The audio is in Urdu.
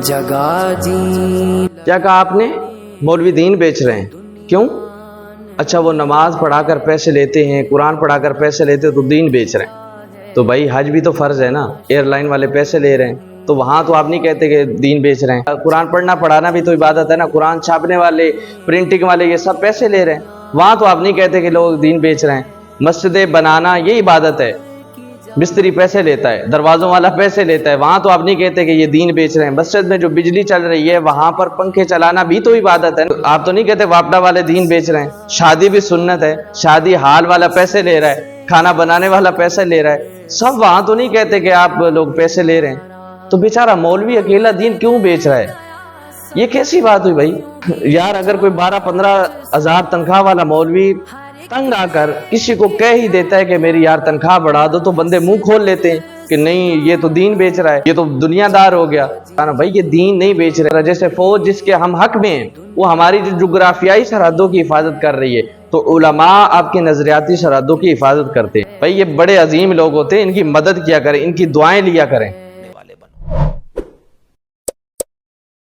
جگہ جی کیا کہا آپ نے؟ مولوی دین بیچ رہے ہیں، کیوں؟ اچھا وہ نماز پڑھا کر پیسے لیتے ہیں، قرآن پڑھا کر پیسے لیتے ہیں تو دین بیچ رہے ہیں۔ تو بھائی حج بھی تو فرض ہے نا، ایئر لائن والے پیسے لے رہے ہیں تو وہاں تو آپ نہیں کہتے کہ دین بیچ رہے ہیں۔ قرآن پڑھنا پڑھانا بھی تو عبادت ہے نا، قرآن چھاپنے والے، پرنٹنگ والے، یہ سب پیسے لے رہے ہیں، وہاں تو آپ نہیں کہتے کہ لوگ دین بیچ رہے ہیں۔ مسجدیں بنانا یہ عبادت ہے، مستری پیسے لیتا ہے، دروازوں والا پیسے لیتا ہے، وہاں تو آپ نہیں کہتے کہ یہ دین بیچ رہے ہیں۔ مسجد میں جو بجلی چل رہی ہے وہاں پر پنکھے چلانا بھی تو عبادت ہے، آپ تو نہیں کہتے واپڈا والے دین بیچ رہے ہیں۔ شادی بھی سنت ہے، شادی ہال والا پیسے لے رہا ہے، کھانا بنانے والا پیسے لے رہا ہے، سب وہاں تو نہیں کہتے کہ آپ لوگ پیسے لے رہے ہیں۔ تو بیچارہ مولوی اکیلا دین کیوں بیچ رہا ہے؟ یہ کیسی بات ہوئی بھائی؟ یار اگر کوئی 12-15 ہزار تنخواہ والا مولوی تنگ آ کر کسی کو کہہ ہی دیتا ہے کہ میری یار تنخواہ بڑھا دو، تو بندے منہ کھول لیتے ہیں کہ نہیں یہ تو دین بیچ رہا ہے، یہ تو دنیا دار ہو گیا۔ بھائی یہ دین نہیں بیچ رہا، جیسے فوج جس کے ہم حق میں ہیں وہ ہماری جو جغرافیائی سرحدوں کی حفاظت کر رہی ہے، تو علماء آپ کے نظریاتی سرحدوں کی حفاظت کرتے ہیں۔ بھائی یہ بڑے عظیم لوگ ہوتے ہیں، ان کی مدد کیا کریں، ان کی دعائیں لیا کریں۔